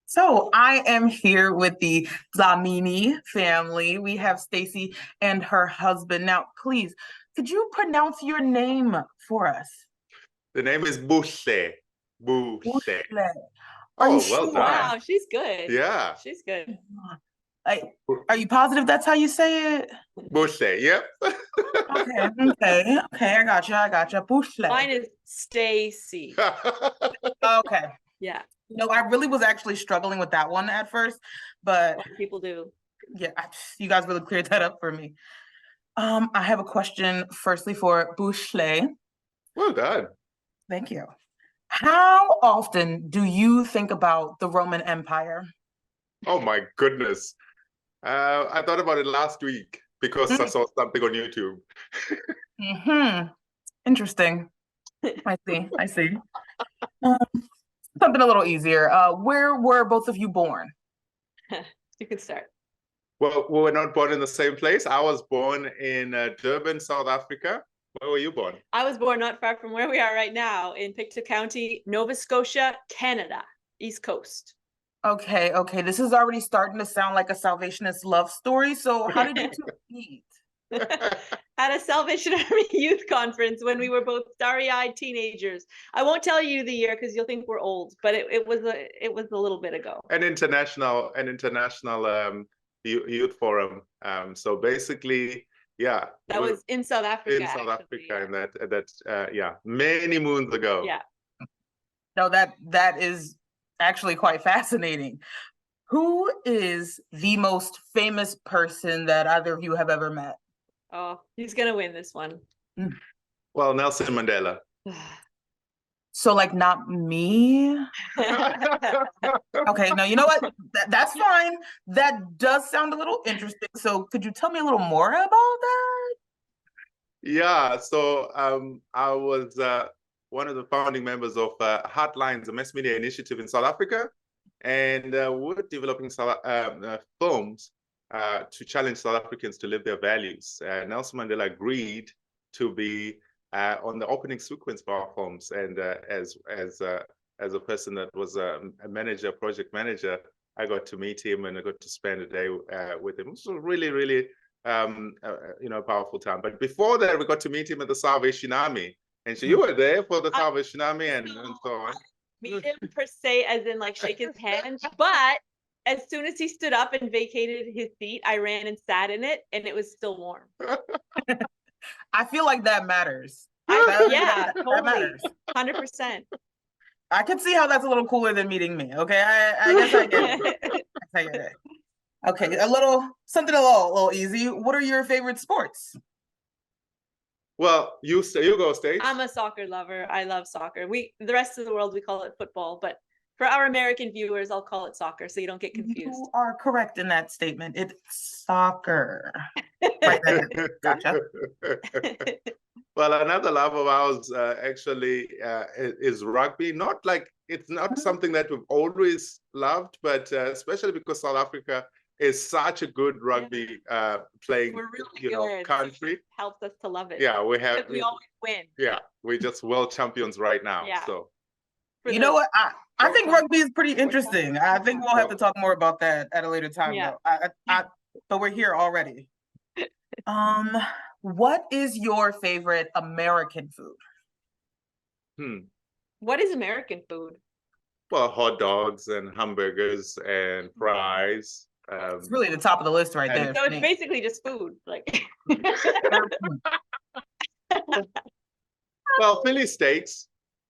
So I am here with the Dlamini family. We have Stacy and her husband. Now, please, could you pronounce your name for us? The name is Bushle. Bushle. Bushle. Are you Oh, well sure? done. Wow, she's good. Yeah. She's good. Like, are you positive that's how you say it? Bushle. Yep. Okay. I gotcha. Bushle. Mine is Stacy. Okay. Yeah, No, I really was actually struggling with that one at first, but people do. yeah, you guys really cleared that up for me. I have a question firstly for Bushle. Well done. Thank you. How often do you think about the Roman Empire? Oh my goodness. I thought about it last week because I saw something on YouTube. Interesting. I see. Um, something a little easier. Where were both of you born? You can start. Well, we were not born in the same place. I was born in Durban, South Africa. Where were you born? I was born not far from where we are right now in Pictou County, Nova Scotia, Canada, East Coast. Okay. This is already starting to sound like a Salvationist love story. So how did you two meet? At a Salvation Army youth conference when we were both starry-eyed teenagers. I won't tell you the year because you'll think we're old, but it was a little bit ago. An international youth forum. So basically, yeah. That was in South Africa. In South Africa, and that many moons ago. Yeah. No, that is actually quite fascinating. Who is the most famous person that either of you have ever met? Oh, he's gonna win this one. Well, Nelson Mandela. So, like, not me? Okay, no, you know what? That's fine. That does sound a little interesting. So, could you tell me a little more about that? Yeah, so I was one of the founding members of Heartlines, a mass media initiative in South Africa, and we're developing films to challenge South Africans to live their values. Nelson Mandela agreed to be on the opening sequence for our films, and as a person that was a project manager, I got to meet him and I got to spend a day with him. It was really powerful time. But before that, we got to meet him at the Salvation Army, and so you were there for the Salvation Army and so on. Meet him per se, as in like shake his hand, but as soon as he stood up and vacated his seat, I ran and sat in it, and it was still warm. I feel like that matters. That totally, matters. 100%. I can see how that's a little cooler than meeting me. Okay, I guess I get it. I get it. Okay, something a little easy. What are your favorite sports? Well, you go, Stage. I'm a soccer lover. I love soccer. The rest of the world, we call it football, but for our American viewers, I'll call it soccer, so you don't get confused. You are correct in that statement. It's soccer. Right there. Gotcha. Well, another love of ours actually is rugby. It's not something that we've always loved, but especially because South Africa is such a good rugby playing country. It helps us to love it. Yeah, we always win. Yeah, we're just world champions right now. Yeah. So you know what? I think rugby is pretty interesting. I think we'll have to talk more about that at a later time. Yeah. Though. But we're here already. What is your favorite American food? What is American food? Well, hot dogs and hamburgers and fries. It's really the top of the list right there. So it's basically just food, like. Well, Philly steaks.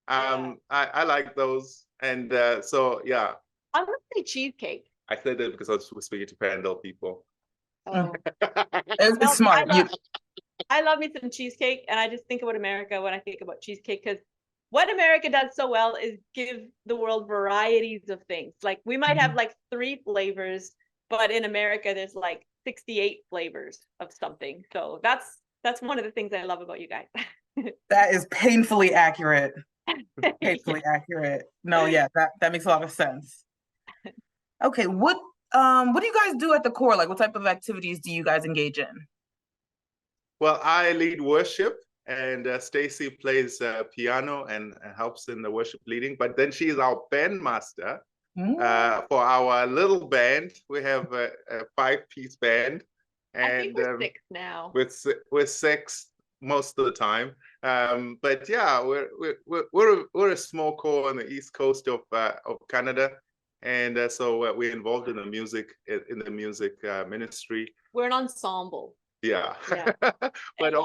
I like those, and so yeah. I would say cheesecake. I said that because I was speaking to Pandal people. Oh. It's smart. I love me some cheesecake, and I just think about America when I think about cheesecake, because what America does so well is give the world varieties of things. Like we might have like 3 flavors, but in America there's like 68 flavors of something. So that's one of the things I love about you guys. That is painfully accurate. Painfully accurate. No, yeah, that makes a lot of sense. Okay, what do you guys do at the core? Like, what type of activities do you guys engage in? Well, I lead worship, and Stacy plays piano and helps in the worship leading. But then she is our bandmaster, For our little band, we have a 5-piece band, I think and we're 6 now. we're 6 most of the time. But yeah, we're a small core on the east coast of Canada, and so we're involved in the music ministry. We're an ensemble. Yeah. Yeah. But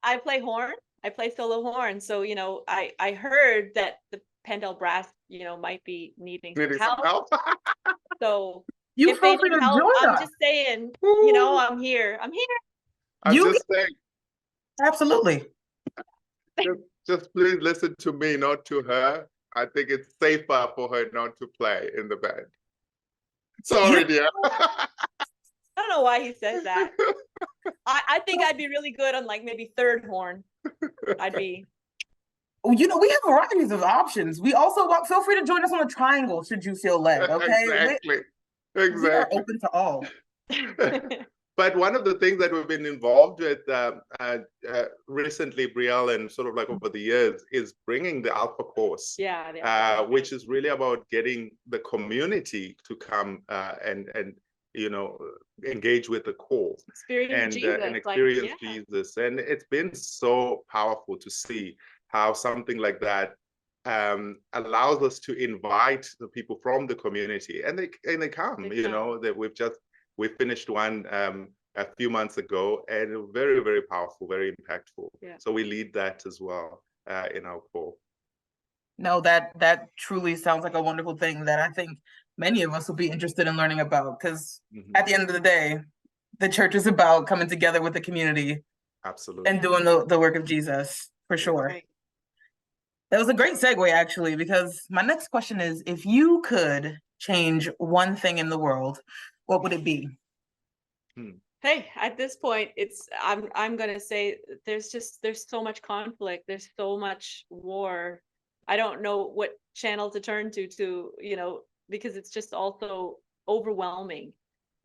I play horn. I play solo horn. So, you know, I heard that the Pendle Brass, you know, might be needing some help. So You if they feel free need to help, join I'm us. just saying, you know, I'm here. I'm here. I'm You just saying, absolutely. just please listen to me, not to her. I think it's safer for her not to play in the band. Sorry, dear. I don't know why he says that. I think I'd be really good on like maybe third horn. I'd be. You know, we have varieties of options. We also feel free to join us on the triangle should you feel led. Okay, Exactly. We are open to all. But one of the things that we've been involved with recently, Brielle, and sort of like over the years, is bringing the Alpha course. Yeah. Which is really about getting the community to come and you know, engage with the core and experience Jesus. And it's been so powerful to see how something like that allows us to invite the people from the community, and they come. You know, that we finished one a few months ago, and very, very powerful, very impactful. Yeah. So we lead that as well in our core. No, that truly sounds like a wonderful thing that I think many of us will be interested in learning about, because at the end of the day, the church is about coming together with the community. Absolutely. And doing the work of Jesus, for sure. Right. That was a great segue, actually, because my next question is, if you could change one thing in the world, what would it be? Hey, at this point, I'm gonna say there's so much conflict, there's so much war. I don't know what channel to turn to, you know, because it's just also overwhelming.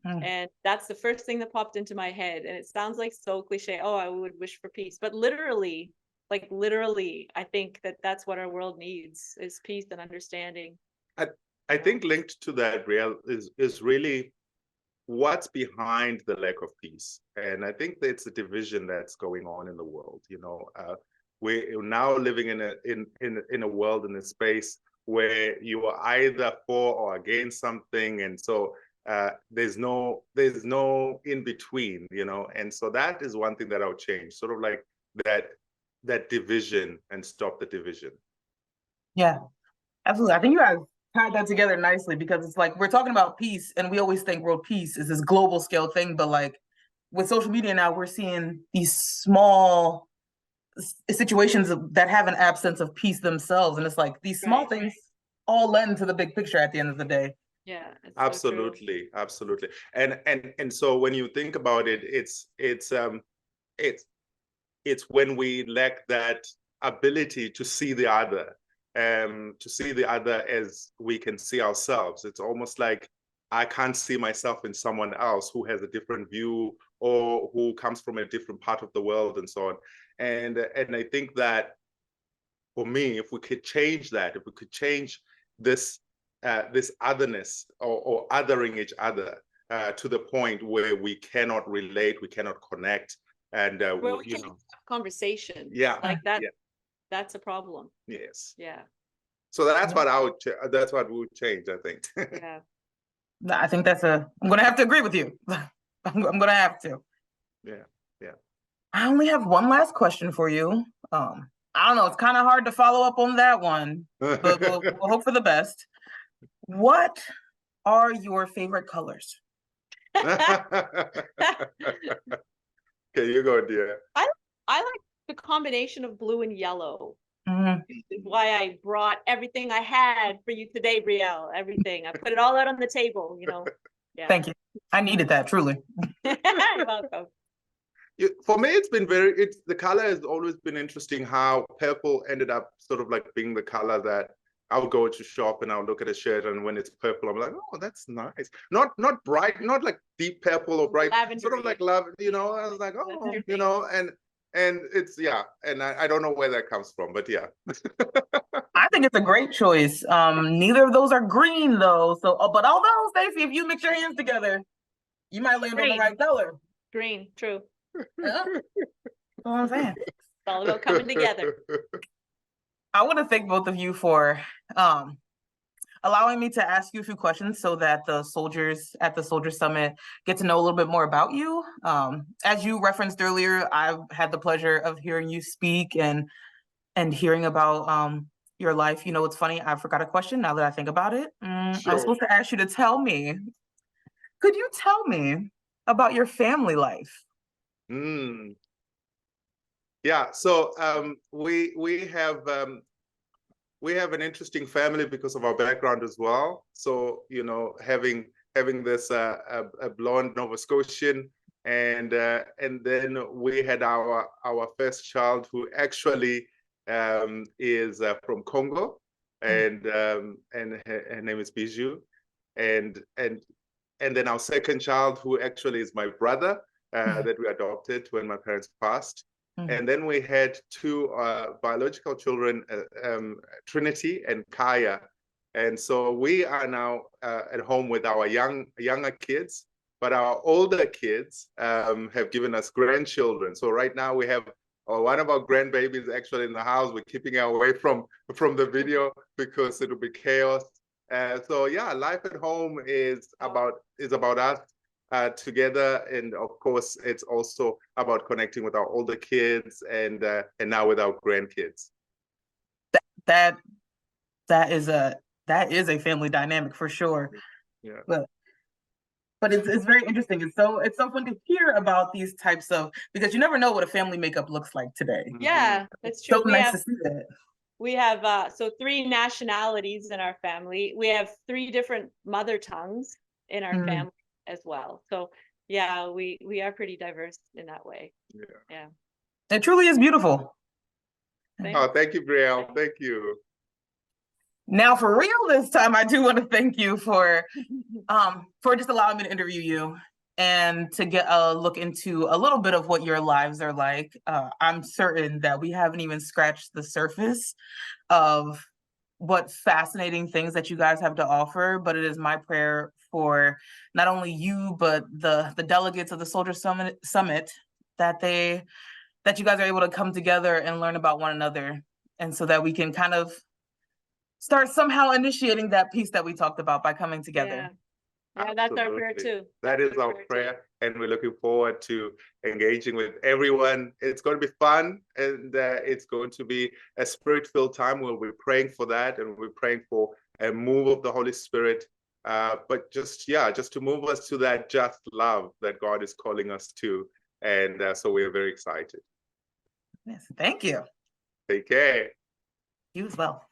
And that's the first thing that popped into my head. And it sounds like so cliche. Oh, I would wish for peace. But literally, I think that's what our world needs, is peace and understanding. I think linked to that, Brielle, is really what's behind the lack of peace. And I think that it's a division that's going on in the world. You know, we're now living in a world, in a space where you are either for or against something, and so there's no in between, you know. And so that is one thing that I would change, sort of like that division, and stop the division. Yeah, absolutely. I think you guys tied that together nicely, because it's like we're talking about peace, and we always think world peace is this global scale thing, but like with social media now, we're seeing these small situations that have an absence of peace themselves, and it's like these small things all lend to the big picture at the end of the day. Yeah, absolutely, so absolutely. And so when you think about it, it's when we lack that ability to see the other, as we can see ourselves. It's almost like I can't see myself in someone else who has a different view, or who comes from a different part of the world, and so on. And I think that for me, if we could change that, if we could change this otherness, or othering each other to the point where we cannot relate, we cannot connect, and we can have conversation. Yeah, like that. Yeah. That's a problem. Yes. Yeah. So that's what I would. That's what we would change, I think. Yeah. I think I'm going to have to agree with you. I'm going to have to. Yeah. Yeah. I only have one last question for you. I don't know. It's kind of hard to follow up on that one, but we'll hope for the best. What are your favorite colors? Okay, you go, dear. I like the combination of blue and yellow. Mm-hmm. This is why I brought everything I had for you today, Brielle. Everything. I put it all out on the table, you know. Yeah. Thank you. I needed that, truly. You're welcome. For me, the color has always been interesting, how purple ended up sort of like being the color that I'll go to shop and I'll look at a shirt, and when it's purple, I'm like, oh, that's nice. Not bright, not like deep purple or bright, sort of like love, you know. I was like, oh, you know, and it's and I don't know where that comes from, but yeah. I think it's a great choice. Neither of those are green though. So, but although Stacey, if you mix your hands together, you might land on the Green. right color. Green, true. Yeah. That's what I'm saying. It's all about coming together. I want to thank both of you for allowing me to ask you a few questions so that the soldiers at the Soldier Summit get to know a little bit more about you. As you referenced earlier, I've had the pleasure of hearing you speak and hearing about your life. You know, it's funny, I forgot a question now that I think about it. I was Sure. supposed to ask you to tell me, could you tell me about your family life? Yeah, so we have an interesting family because of our background as well. So, you know, having this a blonde Nova Scotian, and then we had our first child who actually is from Congo, and her name is Bijou, and then our second child, who actually is my brother, that we adopted when my parents passed. And then we had two biological children, Trinity and Kaya. And so we are now at home with our younger kids, but our older kids have given us grandchildren. So right now we have one of our grandbabies actually in the house. We're keeping her away from the video because it'll be chaos. So yeah, life at home is about us together, and of course it's also about connecting with our older kids and now with our grandkids. That is a family dynamic for sure. Yeah. But it's very interesting. It's so fun to hear about these types of, because you never know what a family makeup looks like today. Yeah, that's true. So nice to see that. We have so 3 nationalities in our family. We have 3 different mother tongues in our family as well. So yeah, we are pretty diverse in that way. Yeah. It truly is beautiful. Thanks. Oh, thank you, Brielle. Thank you. Now, for real this time, I do want to thank you for just allowing me to interview you and to get a look into a little bit of what your lives are like. I'm certain that we haven't even scratched the surface of what fascinating things that you guys have to offer, but it is my prayer for not only you, but the delegates of the Soldier Summit that you guys are able to come together and learn about one another, and so that we can kind of start somehow initiating that peace that we talked about by coming together. Yeah, that's our prayer too. That is our prayer, and we're looking forward to engaging with everyone. It's going to be fun, and it's going to be a spirit-filled time. We'll be praying for that, and we're praying for a move of the Holy Spirit. But just to move us to that just love that God is calling us to, and so we're very excited. Yes, thank you. Take care. You as well.